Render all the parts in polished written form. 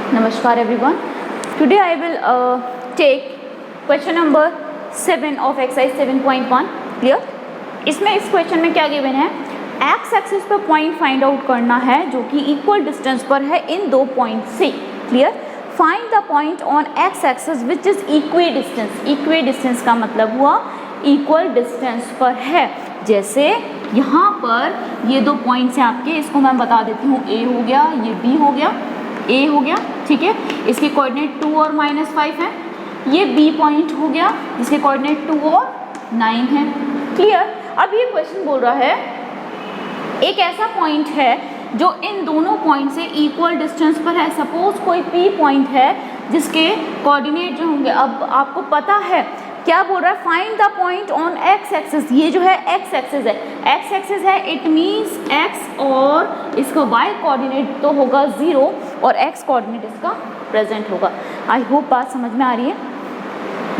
Namaskar everyone. Today I will take question number 7 of exercise 7.1. Clear? इसमें इस question में क्या गिवन है, एक्स एक्सिस पर पॉइंट फाइंड आउट करना है जो कि इक्वल डिस्टेंस पर है इन दो पॉइंट से. Clear? Find the point on x axis which is equi distance. Equi distance का मतलब हुआ इक्वल डिस्टेंस पर है. जैसे यहाँ पर ये दो पॉइंट्स हैं आपके, इसको मैं बता देती हूँ. ए हो गया, ये बी हो गया, ए हो गया. ठीक है, इसके कोऑर्डिनेट 2 और -5 है. ये बी पॉइंट हो गया, इसके कोऑर्डिनेट 2 और 9 है. क्लियर? अब ये क्वेश्चन बोल रहा है एक ऐसा पॉइंट है जो इन दोनों पॉइंट से इक्वल डिस्टेंस पर है. सपोज कोई पी पॉइंट है जिसके कोऑर्डिनेट जो होंगे, अब आपको पता है क्या बोल रहा है, find the point on x axis. ये जो है एक्स एक्सिस है, एक्स एक्सिस है, इट मीन्स एक्स और इसका वाई कोऑर्डिनेट तो होगा 0 और एक्स कोऑर्डिनेट इसका प्रेजेंट होगा. आई होप बात समझ में आ रही है.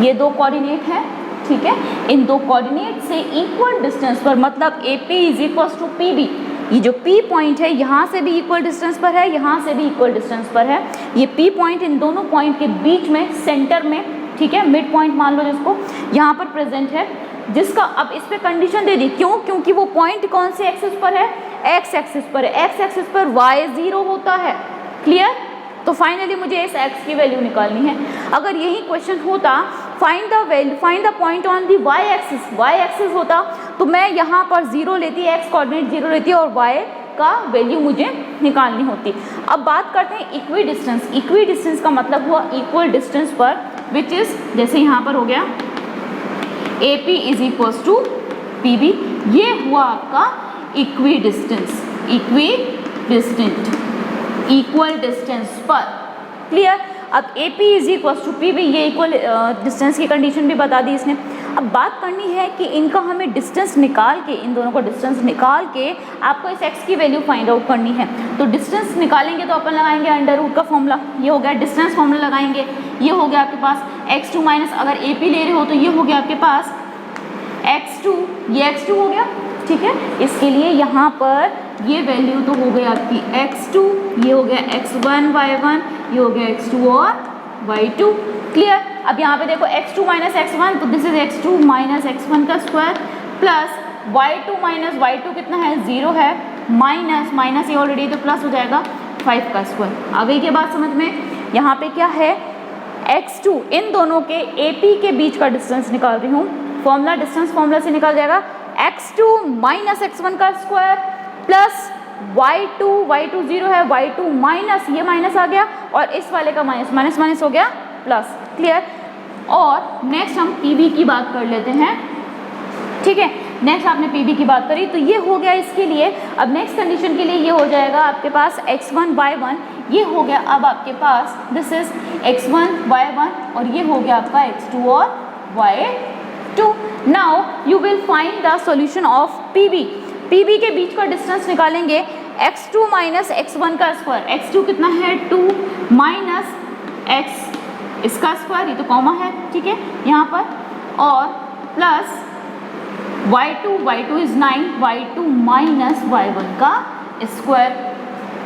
ये दो कोऑर्डिनेट है, ठीक है. इन दो कोऑर्डिनेट से इक्वल डिस्टेंस पर, मतलब A P is equal to P B. ये जो P पॉइंट है यहाँ से भी इक्वल डिस्टेंस पर है, यहाँ से भी इक्वल डिस्टेंस पर है. ये P पॉइंट इन दोनों पॉइंट के बीच में, सेंटर में, ठीक है, मिड पॉइंट मान लो जिसको, यहाँ पर प्रेजेंट है. जिसका अब इस पे कंडीशन दे दी. क्यों? क्योंकि वो पॉइंट कौन से एक्सिस पर है, एक्स एक्सिस पर है. एक्स एक्सिस पर y 0 होता है. क्लियर? तो फाइनली मुझे इस x की वैल्यू निकालनी है. अगर यही क्वेश्चन होता find the point on the y axis होता तो मैं यहाँ पर 0 लेती, x कोऑर्डिनेट 0 लेती और y का वैल्यू मुझे निकालनी होती. अब बात करते हैं इक्वी डिस्टेंस. इक्वी डिस्टेंस का मतलब हुआ इक्वल डिस्टेंस पर, विच इज जैसे यहाँ पर हो गया A P is equal to P B. ये हुआ आपका इक्वी डिस्टेंस, इक्वल डिस्टेंस पर. क्लियर? अब A P is equal to P B, ये इक्वल डिस्टेंस की कंडीशन भी बता दी इसने. अब बात करनी है कि इनका हमें डिस्टेंस निकाल के, इन दोनों को डिस्टेंस निकाल के आपको इस x की वैल्यू फाइंड आउट करनी है. तो डिस्टेंस निकालेंगे तो अपन लगाएंगे अंडर रूट का फॉर्मूला. ये हो गया डिस्टेंस फॉर्मूला लगाएंगे. ये हो गया आपके पास x2 माइनस, अगर ए पी ले रहे हो तो ये हो गया आपके पास x2, ये x2 हो गया. ठीक है, इसके लिए यहाँ पर ये वैल्यू तो हो गई आपकी x2, ये हो गया x1 y1, ये हो गया x2 और y2. क्लियर? अब यहाँ पे देखो x2 माइनस x1, तो this is x2 minus x1 का square plus y2 minus y2 कितना है, 0 है, माइनस ये ऑलरेडी तो प्लस हो जाएगा 5 का स्क्वायर. आ गई क्या बात समझ में? यहाँ पे क्या है, x2 इन दोनों के AP के बीच का डिस्टेंस निकाल रही हूँ. फॉर्मूला डिस्टेंस फॉर्मूला से निकल जाएगा x2 माइनस x1 का स्क्वायर प्लस y2 0 है, y2 माइनस, ये माइनस आ गया और इस वाले का माइनस हो गया प्लस. क्लियर? और नेक्स्ट हम pb की बात कर लेते हैं. ठीक है, नेक्स्ट आपने pb की बात करी तो ये हो गया इसके लिए. अब नेक्स्ट कंडीशन के लिए ये हो जाएगा आपके पास x1 y1, ये हो गया अब आपके पास दिस इज x1 y1 और ये हो गया आपका x2 और y2. Now you will find the solution of pb. pb के बीच का डिस्टेंस निकालेंगे x2 माइनस x1 का स्क्वायर. x2 कितना है 2 माइनस x इसका स्क्वायर, ये तो कॉमा है, ठीक है, यहाँ पर, और plus y2 is 9, y2 minus y1 का स्क्वायर.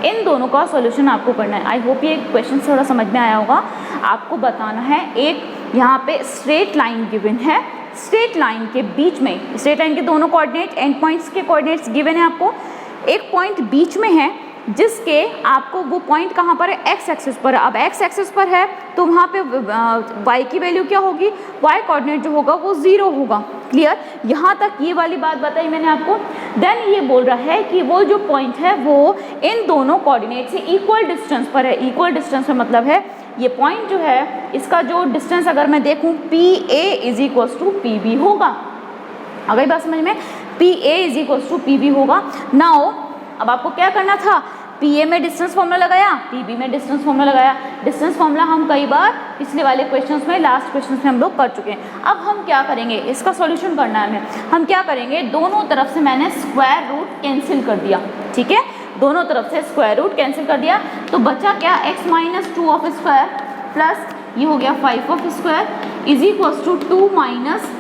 इन दोनों का सॉल्यूशन आपको करना है. आई होप ये क्वेश्चन थोड़ा समझ में आया होगा. आपको बताना है एक यहाँ पे स्ट्रेट लाइन गिवन है, स्ट्रेट लाइन के बीच में, स्ट्रेट लाइन के दोनों कोऑर्डिनेट, एंड पॉइंट्स के कोऑर्डिनेट्स गिवन है आपको. एक पॉइंट बीच में है जिसके आपको वो पॉइंट कहाँ पर है, एक्स एक्सिस पर है. अब एक्स एक्सिस पर है तो वहाँ पे y की वैल्यू क्या होगी, y कोऑर्डिनेट जो होगा वो 0 होगा. क्लियर? यहाँ तक ये वाली बात बताई मैंने आपको. देन ये बोल रहा है कि वो जो पॉइंट है वो इन दोनों कोऑर्डिनेट से इक्वल डिस्टेंस पर है. इक्वल डिस्टेंस का मतलब है ये पॉइंट जो है इसका जो डिस्टेंस अगर मैं देखूँ P A is equal to P B होगा. अगर बात समझ में, P A is equal to P B होगा. नाउ अब आपको क्या करना था, पी ए में डिस्टेंस फॉर्मूला लगाया, पी बी में डिस्टेंस फॉर्मूला लगाया. डिस्टेंस फॉर्मूला हम कई बार पिछले वाले क्वेश्चंस में, लास्ट क्वेश्चंस में हम लोग कर चुके हैं. अब हम क्या करेंगे, इसका सॉल्यूशन करना है हमें. हम क्या करेंगे, दोनों तरफ से मैंने स्क्वायर रूट कैंसिल कर दिया. ठीक है, दोनों तरफ से स्क्वायर रूट कैंसिल कर दिया तो बचा क्या, x minus 2 of square plus ये हो गया 5 of square is equal to 2 minus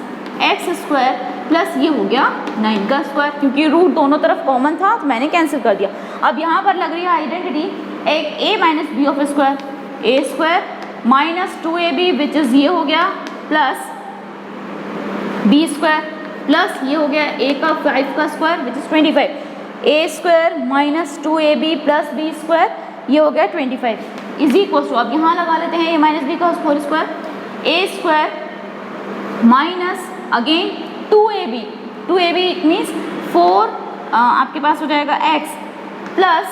x square plus ये हो गया 9 का स्क्वायर. क्योंकि रूट दोनों तरफ कॉमन था तो मैंने कैंसिल कर दिया. अब यहाँ पर लग रही है आइडेंटिटी एक a minus B of square. A square minus 2ab which is ये हो गया प्लस बी स्क्वायर प्लस ये हो गया a का 5 का square which is 25 A square minus 2ab plus B square ये हो गया 25 इज इक्वल टू, अब यहाँ लगा लेते हैं a माइनस बी का whole square A square minus again 2ab it means 4 आपके पास हो जाएगा x plus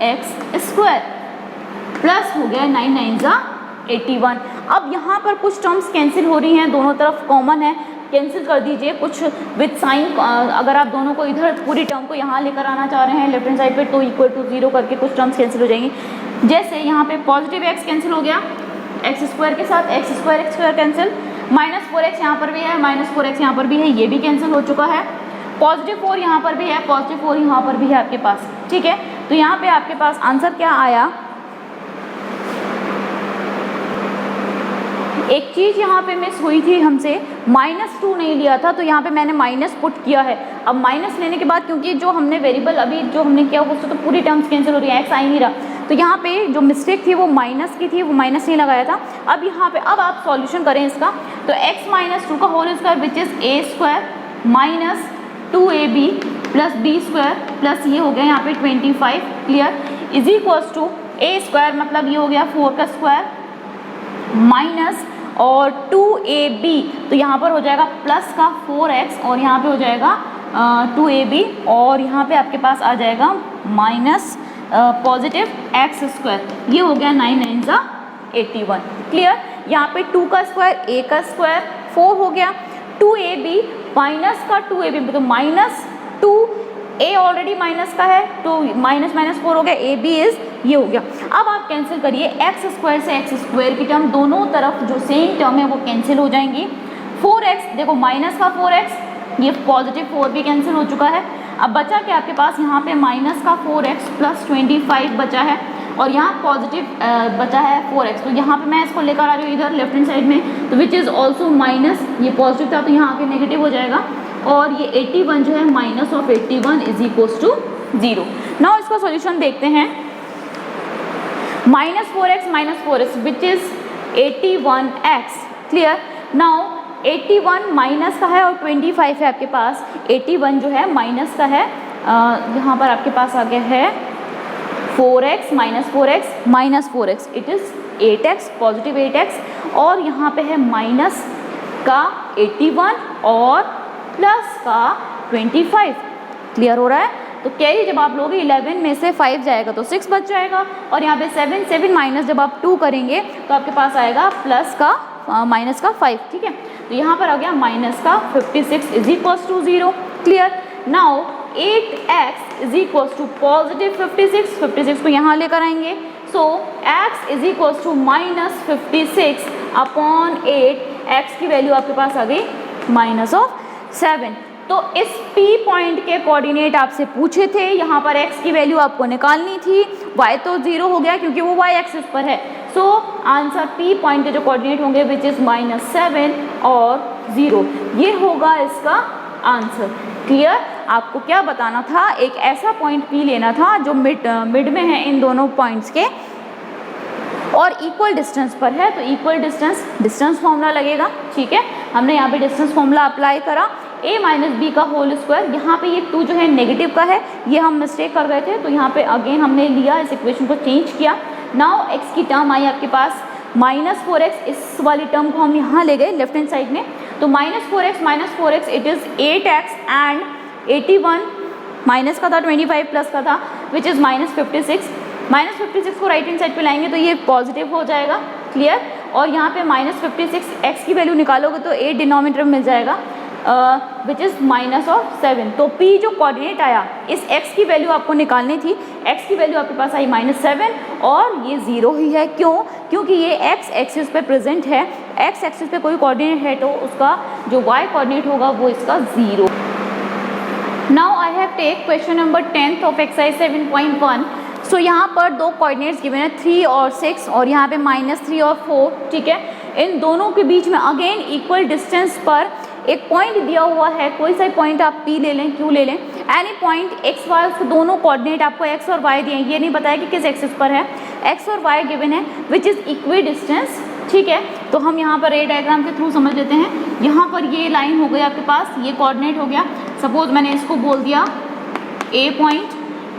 x square plus हो गया 9 9 जा 81। अब यहाँ पर कुछ टर्म्स कैंसिल हो रही हैं, दोनों तरफ कॉमन है, कैंसिल कर दीजिए कुछ विद साइन। अगर आप दोनों को इधर पूरी टर्म को यहाँ लेकर आना चाह रहे हैं लेफ्ट हैंड साइड पे तो इक्वल टू 0 करके कुछ टर्म्स कैंसिल हो जाएंगी। जैसे यहाँ पे पॉजिटिव x कैंसिल हो गया एक्स स्क्वायर के साथ, x square cancel, minus 4x यहाँ पर भी है, माइनस 4x यहाँ पर भी है, ये भी कैंसिल हो चुका है। पॉजिटिव 4 यहाँ पर भी है, पॉजिटिव 4 यहाँ पर भी है आपके पास, ठीक है। तो यहाँ पे आपके पास आंसर क्या आया, एक चीज़ यहाँ पे मिस हुई थी हमसे, -2 नहीं लिया था तो यहाँ पे मैंने माइनस पुट किया है। अब माइनस लेने के बाद क्योंकि जो हमने वेरिएबल अभी जो हमने किया उससे तो पूरी टर्म्स कैंसिल हो रही है, एक्स आ ही नहीं रहा, तो यहाँ पे जो मिस्टेक थी वो माइनस की थी, वो माइनस नहीं लगाया था। अब यहाँ पे अब आप सॉल्यूशन करें इसका, तो x माइनस 2 का whole square which is a square minus 2ab plus B square plus ये हो गया यहाँ पे 25 clear is equals to a square मतलब ये हो गया 4 का स्क्वायर माइनस और 2ab, तो यहाँ पर हो जाएगा प्लस का 4x और यहाँ पे हो जाएगा 2ab और यहाँ पे आपके पास आ जाएगा माइनस पॉजिटिव एक्स स्क्वायर, ये हो गया 9 9 जा 81 क्लियर। यहाँ पे 2 का स्क्वायर a का स्क्वायर 4 हो गया, 2ab माइनस का 2ab तो माइनस 2 a ऑलरेडी माइनस का है तो माइनस माइनस 4 हो गया, ab इज ये हो गया। अब आप कैंसिल करिए एक्स स्क्वायर से एक्स स्क्वायर की टर्म, दोनों तरफ जो सेम टर्म है वो कैंसिल हो जाएंगी। 4x देखो माइनस का 4x ये पॉजिटिव 4 भी कैंसिल हो चुका है। अब बचा क्या आपके पास यहाँ पे माइनस का 4x प्लस 25 बचा है और यहाँ पॉजिटिव बचा है 4x, तो यहाँ पे मैं इसको लेकर आ रही हूँ इधर लेफ्ट हैंड साइड में, तो विच इज़ ऑल्सो माइनस, ये पॉजिटिव था तो यहाँ आके नेगेटिव हो जाएगा और ये 81 जो है minus of 81 is equals to 0। Now इसका सॉल्यूशन देखते हैं, minus 4x which is 81x clear. Now 81 minus का है और 25 है आपके पास, 81 जो है माइनस का है, यहाँ पर आपके पास आ गया है 4x minus 4x it is 8x positive 8x और यहाँ पे है माइनस का 81 और प्लस का 25 क्लियर हो रहा है। तो कैरी जब आप लोगे 11 में से 5 जाएगा तो 6 बच जाएगा और यहाँ पे 7 माइनस जब आप 2 करेंगे तो आपके पास आएगा प्लस का माइनस का 5, ठीक है। तो यहाँ पर आ गया माइनस का 56 is equals to 0 clear. Now 8x is equals to positive 56 को यहाँ लेकर आएंगे, so x is equals to minus 56 upon 8, x की वैल्यू आपके पास आ गई माइनस ऑफ 7। तो इस P पॉइंट के कोऑर्डिनेट आपसे पूछे थे, यहाँ पर x की वैल्यू आपको निकालनी थी, y तो 0 हो गया क्योंकि वो y एक्सिस पर है, सो आंसर P पॉइंट के जो कोऑर्डिनेट होंगे विच इज़ -7 और 0, ये होगा इसका आंसर क्लियर। आपको क्या बताना था, एक ऐसा पॉइंट P लेना था जो मिड में है इन दोनों पॉइंट्स के और इक्वल डिस्टेंस पर है, तो इक्वल डिस्टेंस फॉर्मूला लगेगा, ठीक है। हमने यहाँ पे डिस्टेंस फॉर्मूला अप्लाई करा, a माइनस बी का होल स्क्वायर, यहाँ पे ये 2 जो है नेगेटिव का है, ये हम मिस्टेक कर गए थे तो यहाँ पे अगेन हमने लिया, इस इक्वेशन को चेंज किया। नाउ x की टर्म आई आपके पास -4x, इस वाली टर्म को हम यहाँ ले गए लेफ्ट हैंड साइड में, तो -4x it is 8x and 81 minus का था 25 प्लस का था विच इज़ -56 को राइट हैंड साइड पे लाएंगे तो ये पॉजिटिव हो जाएगा क्लियर। और यहाँ पे -56 x की वैल्यू निकालोगे तो 8 डिनोमिनेटर में मिल जाएगा विच इज़ -7। तो P जो कोऑर्डिनेट आया इस x की वैल्यू आपको निकालनी थी, x की वैल्यू आपके पास आई -7 और ये 0 ही है, क्यों? क्योंकि ये x एक्सिस पे प्रेजेंट है, x एक्सिस पे कोई कोऑर्डिनेट है तो उसका जो y कोऑर्डिनेट होगा वो इसका 0। Now I have take question number 10th of exercise 7.1। So यहाँ पर दो कोऑर्डिनेट्स गिवन है 3 और 6 और यहाँ पे -3 और 4, ठीक है। इन दोनों के बीच में अगेन इक्वल डिस्टेंस पर एक पॉइंट दिया हुआ है, कोई सा पॉइंट आप P ले लें, Q ले लें, एनी पॉइंट x y, उसको दोनों कोऑर्डिनेट आपको x और y दिए हैं, ये नहीं बताया कि किस एक्सिस पर है, एक्स और वाई गिवन है विच इज़ इक्वी डिस्टेंस, ठीक है। तो हम यहाँ पर रे डायग्राम के थ्रू समझ लेते हैं। यहाँ पर ये लाइन हो गई आपके पास, ये कोऑर्डिनेट हो गया, सपोज मैंने इसको बोल दिया ए पॉइंट,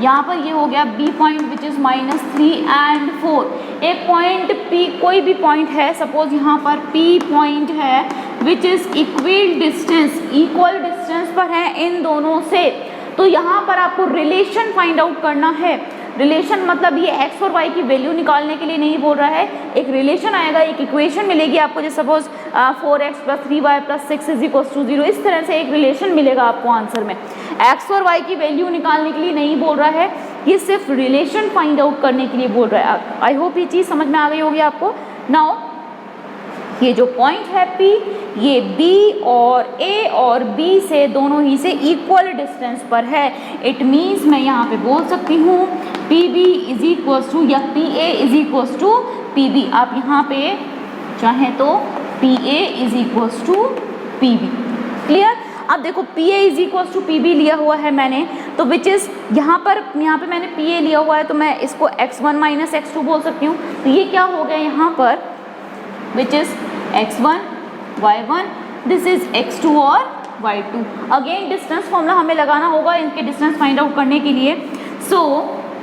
यहाँ पर ये हो गया B point which is -3 and 4। एक पॉइंट पी, कोई भी पॉइंट है, सपोज यहाँ पर पी पॉइंट है विच इज़ इक्वल डिस्टेंस पर है इन दोनों से। तो यहाँ पर आपको रिलेशन फाइंड आउट करना है। रिलेशन मतलब ये एक्स और वाई की वैल्यू निकालने के लिए नहीं बोल रहा है, एक रिलेशन आएगा, एक इक्वेशन मिलेगी आपको, जैसे सपोज 4x + 3y + 6 = 0। इस तरह से एक रिलेशन मिलेगा आपको आंसर में। एक्स और वाई की वैल्यू निकालने के लिए नहीं बोल रहा है, ये सिर्फ रिलेशन फाइंड आउट करने के लिए बोल रहा है। आई होप ये चीज़ समझ में आ गई होगी आपको। नाउ ये जो पॉइंट है P, ये B और A और B से दोनों ही से इक्वल डिस्टेंस पर है। इट मीन्स मैं यहाँ पे बोल सकती हूँ PB = या PA = PB। आप यहाँ पे चाहें तो PA = PB। क्लियर? अब देखो PA = PB लिया हुआ है मैंने, तो विच इज़ यहाँ पे मैंने PA लिया हुआ है, तो मैं इसको x1 - x2 बोल सकती हूँ। तो ये क्या हो गया यहाँ पर, which is x1 y1, this is x2 और y2। अगेन डिस्टेंस फॉर्मूला हमें लगाना होगा इनके डिस्टेंस फाइंड आउट करने के लिए। सो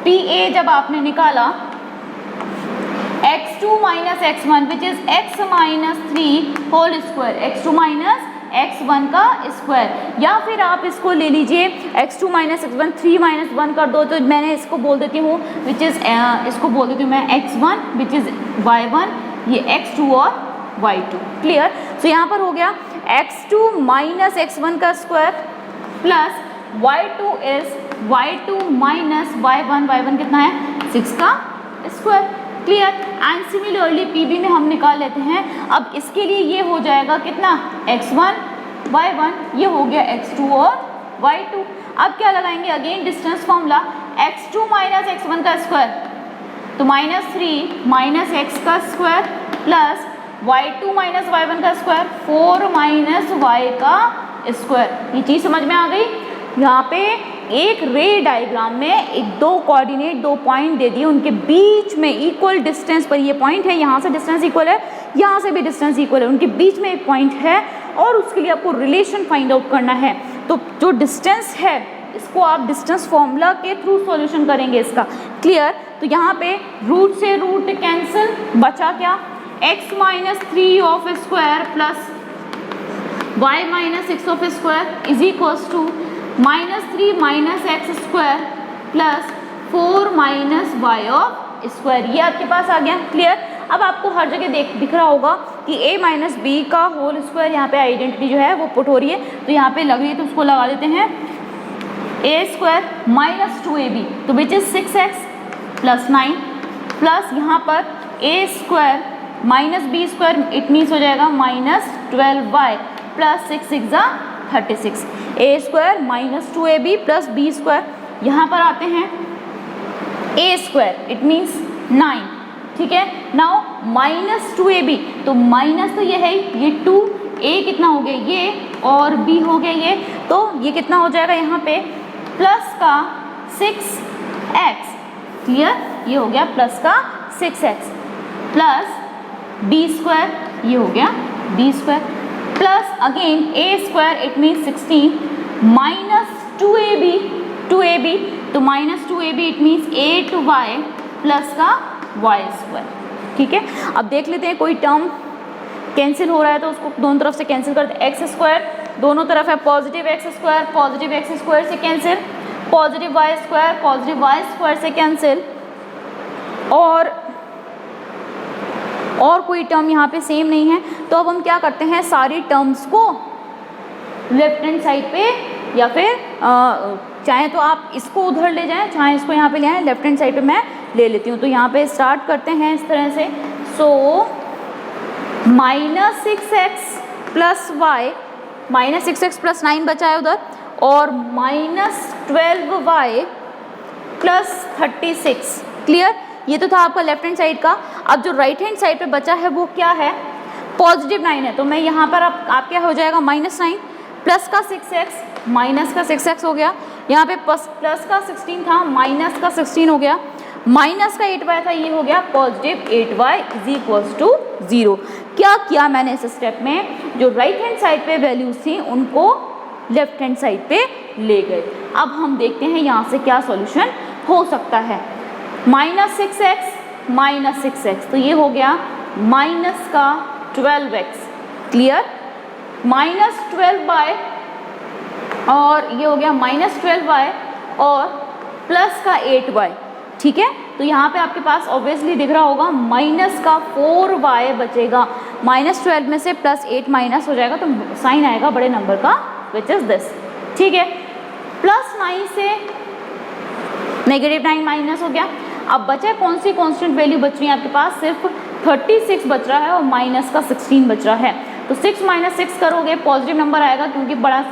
PA जब आपने निकाला x2 - x1 विच is x - 3 whole square, x2 - x1 का स्क्वायर, या फिर आप इसको ले लीजिए x2 - x1 3 - 1 कर दो, तो मैंने इसको बोल देती हूँ विच इज़ इसको बोल देती हूँ मैं x1 विच इज़ y1, ये x2 और y2। क्लियर? सो यहाँ पर हो गया x2 - x1 का square plus y2 is y2 - y1 कितना है 6 का square. Clear? And similarly PB में हम निकाल लेते हैं। अब इसके लिए ये हो जाएगा कितना, x1 y1, ये हो गया x2 और y2। अब क्या लगाएंगे, again distance formula, x2 - x1 का स्क्वायर, तो -3 - x का स्क्वायर प्लस y2 - y1 का स्क्वायर 4 - y का स्क्वायर। ये चीज़ समझ में आ गई? यहाँ पे एक रे डायग्राम में एक दो कोऑर्डिनेट, दो पॉइंट दे दिए, उनके बीच में इक्वल डिस्टेंस पर ये पॉइंट है, यहाँ से डिस्टेंस इक्वल है, यहाँ से भी डिस्टेंस इक्वल है, उनके बीच में एक पॉइंट है और उसके लिए आपको रिलेशन फाइंड आउट करना है। तो जो डिस्टेंस है इसको आप डिस्टेंस फॉर्मूला के थ्रू सॉल्यूशन करेंगे इसका। क्लियर? तो यहाँ पे रूट से रूट कैंसिल, बचा क्या, x - 3 of square plus y - 6 of square is equals to -3 - x square plus 4 - y of square. ये आपके पास आ गया। क्लियर? अब आपको हर जगह दिख रहा होगा कि a - b का होल स्क्वायर, यहाँ पे आइडेंटिटी जो है वो पुट हो रही है, तो यहाँ पे लग रही है तो उसको लगा देते हैं a² - 2ab, तो विच इज 6x + 9 प्लस यहाँ पर a² - b², इट मीन्स हो जाएगा -12y plus 6 × 6 = 36। a² - 2ab plus b², यहाँ पर आते हैं a², इट मीन्स 9। ठीक है? नाउ -2ab, तो माइनस तो ये है, ये 2, a कितना हो गया ये और b हो गया ये, तो ये कितना हो जाएगा यहाँ पे प्लस का 6x। क्लियर? ये हो गया प्लस का 6x प्लस b², ये हो गया b² plus again a², it means 16 -2ab, तो -2ab it means 8y plus का y²। ठीक है? अब देख लेते हैं कोई टर्म कैंसिल हो रहा है तो उसको दोनों तरफ से कैंसिल करते हैं। x², दोनों तरफ है पॉजिटिव x² से कैंसिल, पॉजिटिव y² से कैंसिल, और कोई टर्म यहाँ पे सेम नहीं है। तो अब हम क्या करते हैं, सारी टर्म्स को लेफ्ट हैंड साइड पे, या फिर चाहे तो आप इसको उधर ले जाएं, चाहे इसको यहाँ पे ले आएं, लेफ्ट हैंड साइड पे मैं ले लेती हूँ। तो यहाँ पे स्टार्ट करते हैं इस तरह से। सो -6x + y, -6x + 9 बचा है उधर, और -12y + 36। क्लियर? ये तो था आपका लेफ्ट हैंड साइड का। अब जो राइट हैंड साइड पे बचा है वो क्या है, +9 है, तो मैं यहाँ पर आप क्या हो जाएगा -9 प्लस का 6x, माइनस का 6x हो गया, यहाँ पे प्लस का 16 था, माइनस का 16 हो गया, माइनस का 8y था, ये हो गया positive 8y is equals to 0। क्या किया मैंने इस स्टेप में, जो राइट हैंड साइड पे वैल्यूज थी उनको लेफ्ट हैंड साइड पे ले गए। अब हम देखते हैं यहाँ से क्या सॉल्यूशन हो सकता है। -6x, तो ये हो गया माइनस का 12x, क्लियर, -12y और ये हो गया -12y और प्लस का 8y, ठीक है। तो यहाँ पे आपके पास ऑब्वियसली दिख रहा होगा माइनस का 4y बचेगा, -12 में से +8 माइनस हो जाएगा तो साइन आएगा बड़े नंबर का, विच इज दिस, ठीक है। +9 से -9 माइनस हो गया। अब बचा कौन सी कांस्टेंट वैल्यू बच रही है आपके पास, सिर्फ 36 बच रहा है और माइनस का 16 बच रहा है। तो 6 - 6 करोगे पॉजिटिव नंबर आएगा, क्योंकि बड़ा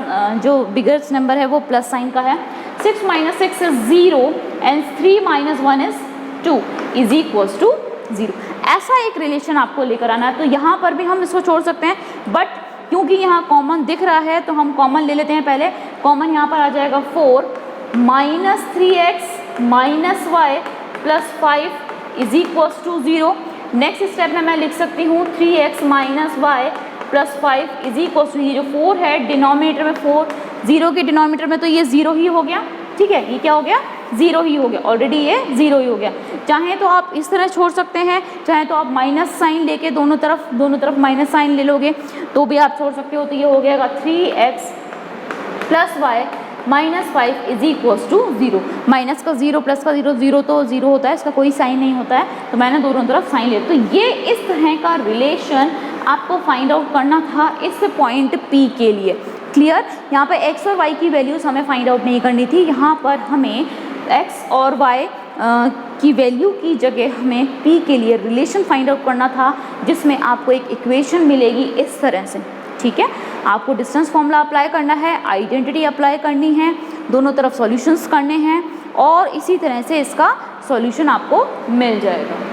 जो बिगेस्ट नंबर है वो प्लस साइन का है। 6 - 6 is 0 and 3 - 1 is 2 is equals to 0। ऐसा एक रिलेशन आपको लेकर आना है। तो यहाँ पर भी हम इसको छोड़ सकते हैं, बट क्योंकि यहाँ कॉमन दिख रहा है तो हम कॉमन ले लेते हैं। पहले कॉमन यहाँ पर आ जाएगा 4 - 3x - y + 5 is equals to 0। Next step में मैं लिख सकती हूँ 3x - y + 5 is equals to, ये जो 4 है डिनोमिनेटर में 4, 0 के डिनोमिनेटर में तो ये 0 ही हो गया, ठीक है। ये क्या हो गया, 0 ही हो गया, ऑलरेडी ये 0 ही हो गया। चाहे तो आप इस तरह छोड़ सकते हैं, चाहे तो आप माइनस साइन लेके दोनों तरफ माइनस साइन ले लोगे तो भी आप छोड़ सकते हो। तो ये हो गया 3x + y - 5 is equals to 0। Minus का 0 प्लस का 0, 0 तो 0 होता है, इसका कोई साइन नहीं होता है, तो मैंने दोनों तरफ साइन लिया। तो ये इस तरह का रिलेशन आपको फाइंड आउट करना था इस पॉइंट P के लिए, क्लियर। यहाँ पे x और y की वैल्यूज़ हमें फाइंड आउट नहीं करनी थी, यहाँ पर हमें x और y की वैल्यू की जगह हमें P के लिए रिलेशन फाइंड आउट करना था, जिसमें आपको एक इक्वेशन मिलेगी इस तरह से, ठीक है। आपको डिस्टेंस फॉर्मूला अप्लाई करना है, आइडेंटिटी अप्लाई करनी है, दोनों तरफ सॉल्यूशंस करने हैं और इसी तरह से इसका सॉल्यूशन आपको मिल जाएगा।